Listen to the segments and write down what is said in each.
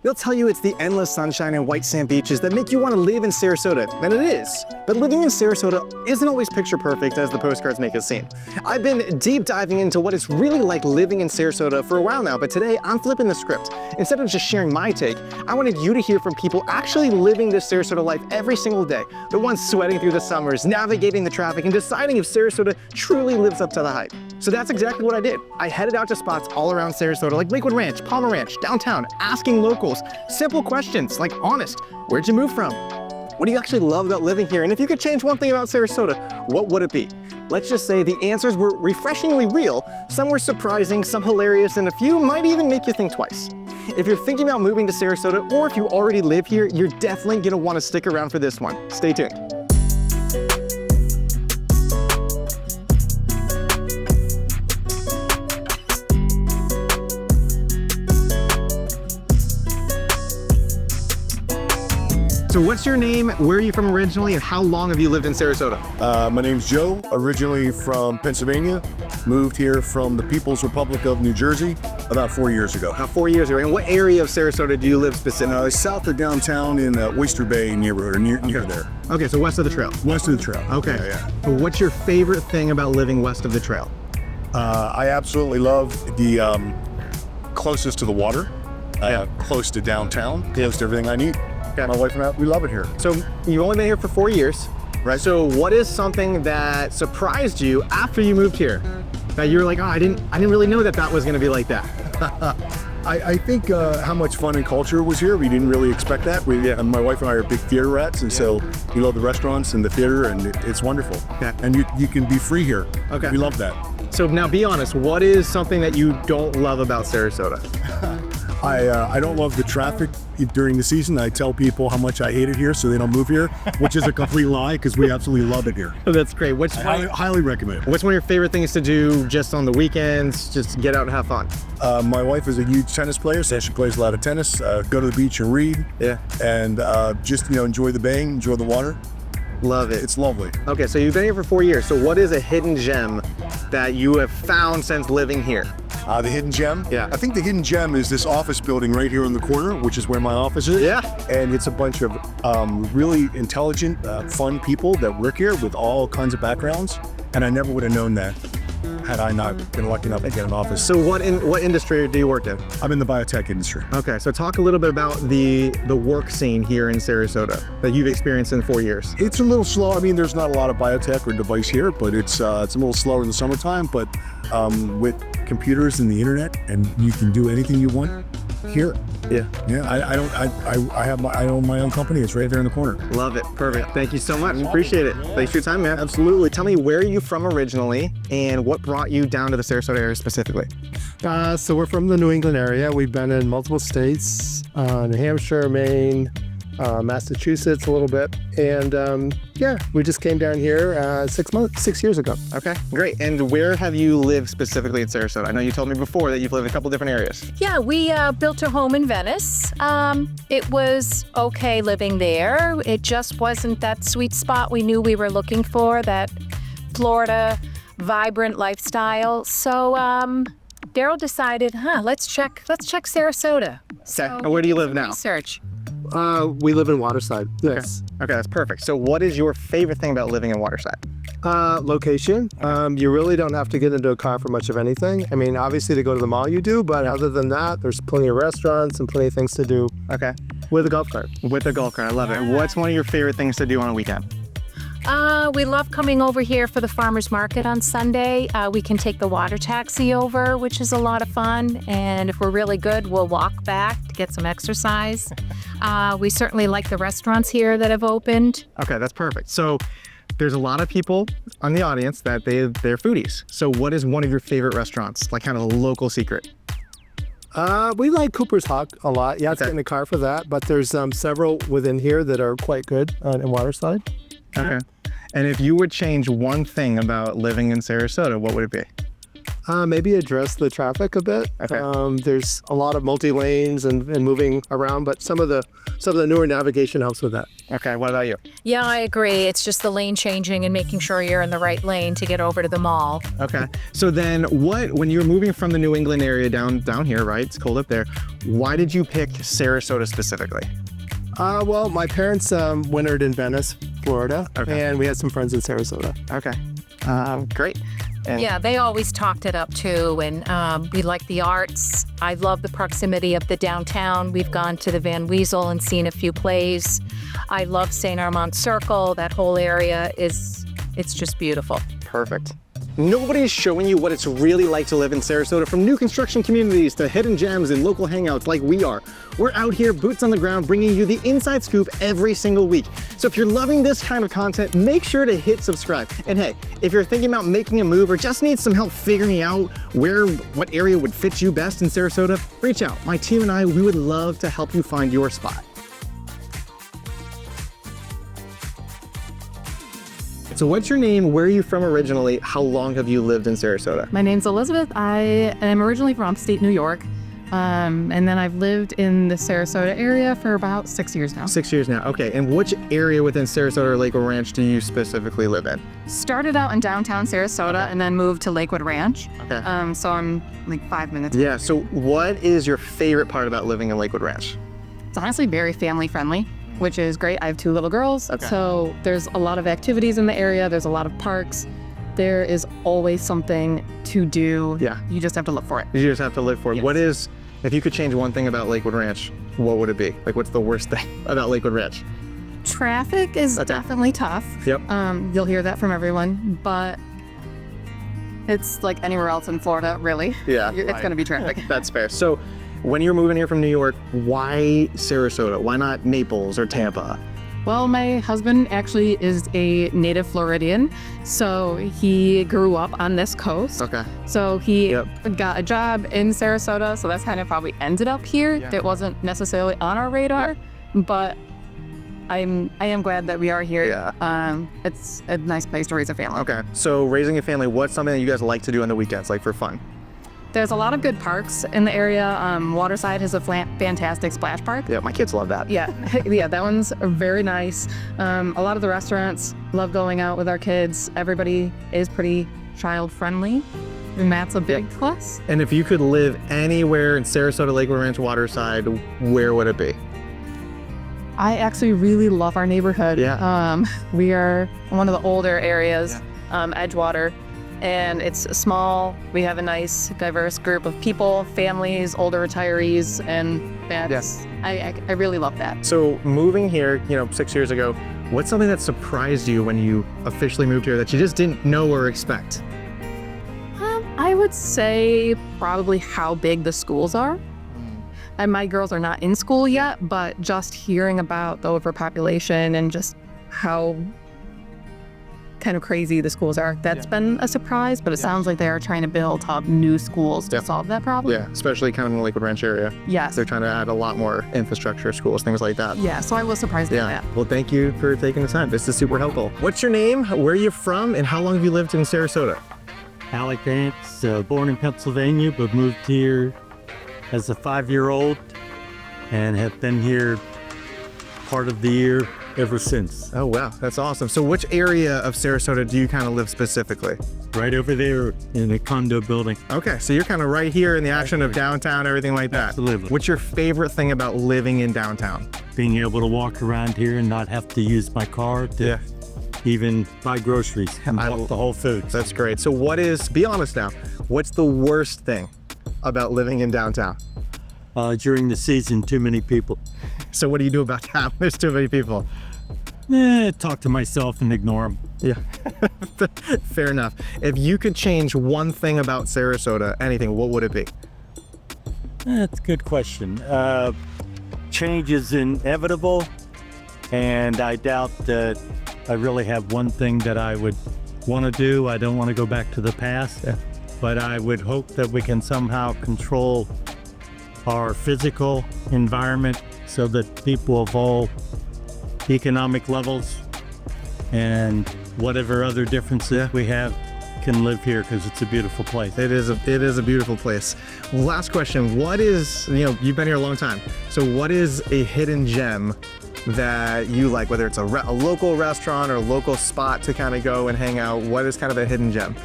They'll tell you it's the endless sunshine and white sand beaches that make you want to live in Sarasota, and it is. But living in Sarasota isn't always picture perfect as the postcards make it seem. I've been deep diving into what it's really like living in Sarasota for a while now, but today I'm flipping the script. Instead of just sharing my take, I wanted you to hear from people actually living this Sarasota life every single day. The ones sweating through the summers, navigating the traffic, and deciding if Sarasota truly lives up to the hype. So that's exactly what I did. I headed out to spots all around Sarasota like Lakewood Ranch, Palmer Ranch, downtown, asking locals simple questions like, honest, where'd you move from? What do you actually love about living here? And if you could change one thing about Sarasota, what would it be? Let's just say the answers were refreshingly real, some were surprising, some hilarious, and a few might even make you think twice. If you're thinking about moving to Sarasota, or if you already live here, you're definitely gonna wanna stick around for this one. Stay tuned. So what's your name, where are you from originally, and how long have you lived in Sarasota? My name's Joe, originally from Pennsylvania, moved here from the People's Republic of New Jersey about 4 years ago. About 4 years ago. And what area of Sarasota do you live specifically? South of downtown in Oyster Bay neighborhood, or near there. Okay, so west of the trail. West of the trail. Okay. Yeah. But what's your favorite thing about living west of the trail? I absolutely love the closest to the water, close to downtown, close to everything I need. Okay. My wife and I, we love it here. So you've only been here for 4 years, right? So what is something that surprised you after you moved here? That you were like, oh, I didn't really know that was gonna be like that. I think how much fun and culture was here. We didn't really expect that. My wife and I are big theater rats, and so we love the restaurants and the theater, and it's wonderful. Okay. And you can be free here. Okay. We love that. So now be honest, what is something that you don't love about Sarasota? I don't love the traffic during the season. I tell people how much I hate it here so they don't move here, which is a complete lie because we absolutely love it here. Oh, that's great. I highly recommend it. What's one of your favorite things to do just on the weekends, just get out and have fun? My wife is a huge tennis player, so she plays a lot of tennis. Go to the beach and read. Yeah. And just enjoy the bay, enjoy the water. Love it. It's lovely. Okay, so you've been here for 4 years. So what is a hidden gem that you have found since living here? The hidden gem? Yeah. I think the hidden gem is this office building right here in the corner, which is where my office is. Yeah. And it's a bunch of really intelligent, fun people that work here with all kinds of backgrounds. And I never would have known that had I not been lucky enough to get an office. So what industry do you work in? I'm in the biotech industry. Okay, so talk a little bit about the work scene here in Sarasota that you've experienced in 4 years. It's a little slow. I mean, there's not a lot of biotech or device here, but it's a little slower in the summertime. But with computers and the internet, and you can do anything you want here. Yeah. Yeah. I own my own company. It's right there in the corner. Love it. Perfect. Thank you so much. Appreciate it. Thanks for your time, man. Absolutely. Tell me, where are you from originally, and what brought you down to the Sarasota area specifically? So we're from the New England area. We've been in multiple states, New Hampshire, Maine, Massachusetts a little bit. And we just came down here 6 years ago. Okay, great. And where have you lived specifically in Sarasota? I know you told me before that you've lived in a couple different areas. Yeah, we built a home in Venice. It was okay living there. It just wasn't that sweet spot we knew we were looking for, that Florida vibrant lifestyle. So Daryl decided, let's check Sarasota. Okay, and where do you live now? Research. We live in Waterside. Yes. Okay, that's perfect. So what is your favorite thing about living in Waterside? Location. You really don't have to get into a car for much of anything. I mean, obviously to go to the mall you do, but other than that, there's plenty of restaurants and plenty of things to do. Okay. With a golf cart. With a golf cart, I love it. What's one of your favorite things to do on a weekend? We love coming over here for the farmer's market on Sunday. We can take the water taxi over, which is a lot of fun. And if we're really good, we'll walk back to get some exercise. We certainly like the restaurants here that have opened. Okay, that's perfect. So there's a lot of people on the audience that they're foodies. So what is one of your favorite restaurants? Like kind of a local secret? We like Cooper's Hawk a lot. You have to get in the car for that, but there's several within here that are quite good in Waterside. Okay. And if you would change one thing about living in Sarasota, what would it be? Maybe address the traffic a bit. Okay. There's a lot of multi-lanes and moving around, but some of the newer navigation helps with that. Okay, what about you? Yeah, I agree. It's just the lane changing and making sure you're in the right lane to get over to the mall. Okay. So then when you were moving from the New England area down here, right? It's cold up there. Why did you pick Sarasota specifically? Well, my parents wintered in Venice, Florida, Okay. and we had some friends in Sarasota. Okay. Great. And Yeah, they always talked it up too, and we like the arts. I love the proximity of the downtown. We've gone to the Van Wezel and seen a few plays. I love St. Armand Circle. That whole area it's just beautiful. Perfect. Nobody's showing you what it's really like to live in Sarasota, from new construction communities to hidden gems and local hangouts like we are. We're out here, boots on the ground, bringing you the inside scoop every single week. So if you're loving this kind of content, make sure to hit subscribe. And hey, if you're thinking about making a move or just need some help figuring out what area would fit you best in Sarasota, reach out. My team and I, we would love to help you find your spot. So what's your name? Where are you from originally? How long have you lived in Sarasota? My name's Elizabeth. I am originally from upstate New York, and then I've lived in the Sarasota area for about 6 years now. 6 years now. Okay. And which area within Sarasota or Lakewood Ranch do you specifically live in? Started out in downtown Sarasota and then moved to Lakewood Ranch. Okay. So I'm like 5 minutes. Yeah. So what is your favorite part about living in Lakewood Ranch? It's honestly very family friendly, which is great. I have 2 little girls, Okay. so there's a lot of activities in the area. There's a lot of parks. There is always something to do. Yeah. You just have to look for it. You just have to live for it. Yes. What is, if you could change one thing about Lakewood Ranch, what would it be? Like, what's the worst thing about Lakewood Ranch? Traffic is definitely tough. Yep. You'll hear that from everyone, but it's like anywhere else in Florida, really. Yeah. It's going to be traffic. That's fair. So when you're moving here from New York, why Sarasota? Why not Naples or Tampa? Well, my husband actually is a native Floridian, so he grew up on this coast. Okay. So he Yep. got a job in Sarasota, so that's kind of how we ended up here. Yeah. It wasn't necessarily on our radar, but I am glad that we are here. Yeah. It's a nice place to raise a family. Okay. So raising a family, what's something that you guys like to do on the weekends, like for fun? There's a lot of good parks in the area. Waterside has a fantastic splash park. Yeah, my kids love that. Yeah, yeah, that one's very nice. A lot of the restaurants love going out with our kids. Everybody is pretty child friendly, and that's a big plus. And if you could live anywhere in Sarasota, Lakewood Ranch, Waterside, where would it be? I actually really love our neighborhood. Yeah. We are one of the older areas, Edgewater, and it's small. We have a nice, diverse group of people, families, older retirees, and that's, I really love that. So moving here, 6 years ago, what's something that surprised you when you officially moved here that you just didn't know or expect? I would say probably how big the schools are. And my girls are not in school yet, but just hearing about the overpopulation and just how kind of crazy the schools are, that's been a surprise, but it sounds like they are trying to build up new schools to solve that problem. Yeah, especially kind of in the Lakewood Ranch area. Yes. They're trying to add a lot more infrastructure, schools, things like that. Yeah, so I was surprised at Yeah. that. Well, thank you for taking the time. This is super helpful. What's your name? Where are you from? And how long have you lived in Sarasota? Leicht, born in Pennsylvania, but moved here as a 5-year-old and have been here part of the year ever since. Oh, wow. That's awesome. So which area of Sarasota do you kind of live specifically? Right over there in a condo building. Okay, so you're kind of right here in the action of downtown, everything like that. Absolutely. What's your favorite thing about living in downtown? Being able to walk around here and not have to use my car to even buy groceries and walk the Whole Foods. That's great. So be honest now, what's the worst thing about living in downtown? During the season, too many people. So what do you do about that? There's too many people. Talk to myself and ignore them. Yeah, fair enough. If you could change one thing about Sarasota, anything, what would it be? That's a good question. Change is inevitable, and I doubt that I really have one thing that I would want to do. I don't want to go back to the past, but I would hope that we can somehow control our physical environment so that people of all economic levels and whatever other differences we have can live here because it's a beautiful place. It is a beautiful place. Last question, what is, you've been here a long time, so what is a hidden gem that you like, whether it's a local restaurant or a local spot to kind of go and hang out? What is kind of a hidden gem?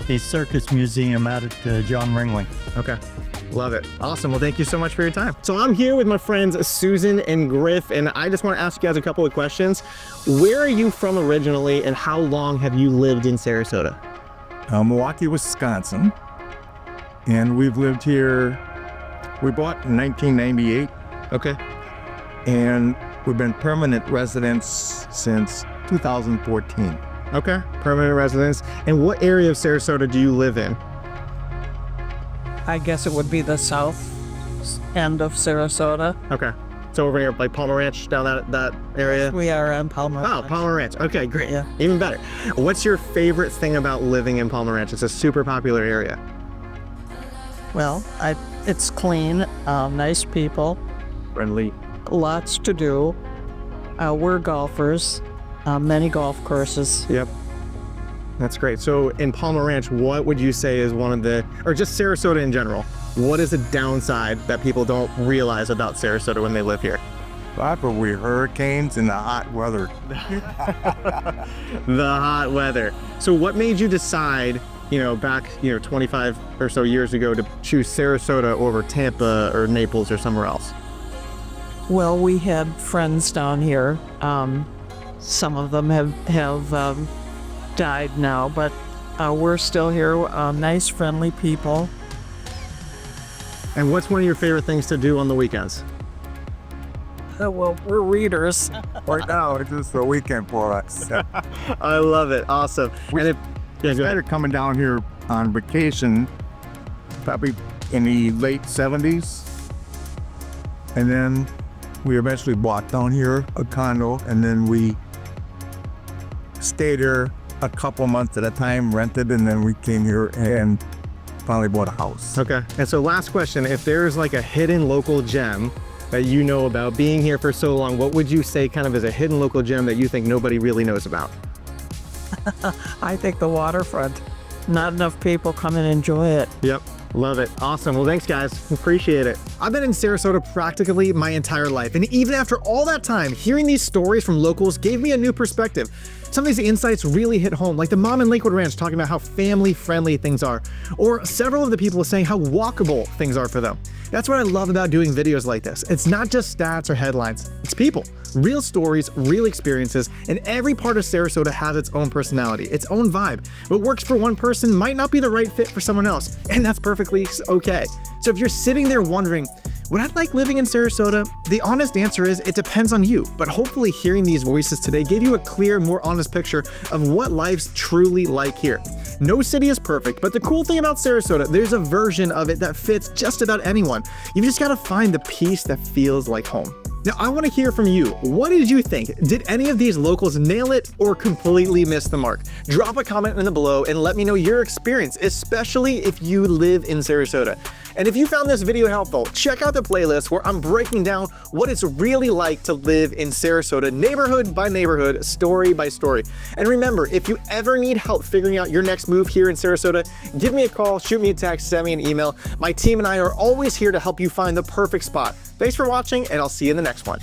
The Circus Museum out at John Ringling. Okay. Love it. Awesome. Well, thank you so much for your time. So I'm here with my friends Susan and Griff, and I just want to ask you guys a couple of questions. Where are you from originally, and how long have you lived in Sarasota? Milwaukee, Wisconsin. And we've lived here, we bought in 1998, Okay. and we've been permanent residents since 2014. Okay. Permanent residence. And what area of Sarasota do you live in? I guess it would be the south end of Sarasota. Okay. So over here, like Palmer Ranch, down that area? We are in Palmer. Oh, Palmer Ranch. Okay, great. Yeah. Even better. What's your favorite thing about living in Palmer Ranch? It's a super popular area. Well, it's clean, nice people, Friendly. lots to do. We're golfers, many golf courses. Yep. That's great. So in Palmer Ranch, what would you say is one of the, or just Sarasota in general, what is a downside that people don't realize about Sarasota when they live here? Probably hurricanes and the hot weather. The hot weather. So what made you decide, back, 25 or so years ago to choose Sarasota over Tampa or Naples or somewhere else? Well, we had friends down here. Some of them have died now, but we're still here. Nice, friendly people. And what's one of your favorite things to do on the weekends? Well, we're readers. Right now, it's just a weekend for us. I love it. Awesome. We And go ahead. started coming down here on vacation probably in the late 70s. And then we eventually bought down here a condo, and then we stayed here a couple months at a time, rented, and then we came here and finally bought a house. Okay. And so last question, if there's like a hidden local gem that you know about being here for so long, what would you say kind of is a hidden local gem that you think nobody really knows about? I think the waterfront. Not enough people come and enjoy it. Yep. Love it. Awesome. Well, thanks guys. Appreciate it. I've been in Sarasota practically my entire life. And even after all that time, hearing these stories from locals gave me a new perspective. Some of these insights really hit home, like the mom in Lakewood Ranch talking about how family-friendly things are, or several of the people saying how walkable things are for them. That's what I love about doing videos like this. It's not just stats or headlines, it's people. Real stories, real experiences, and every part of Sarasota has its own personality, its own vibe. What works for one person might not be the right fit for someone else, and that's perfectly okay. So if you're sitting there wondering, would I like living in Sarasota? The honest answer is it depends on you, but hopefully hearing these voices today gave you a clear, more honest picture of what life's truly like here. No city is perfect, but the cool thing about Sarasota, there's a version of it that fits just about anyone. You've just gotta find the piece that feels like home. Now, I want to hear from you. What did you think? Did any of these locals nail it or completely miss the mark? Drop a comment in the below and let me know your experience, especially if you live in Sarasota. And if you found this video helpful, check out the playlist where I'm breaking down what it's really like to live in Sarasota, neighborhood by neighborhood, story by story. And remember, if you ever need help figuring out your next move here in Sarasota, give me a call, shoot me a text, send me an email. My team and I are always here to help you find the perfect spot. Thanks for watching, and I'll see you in the next one.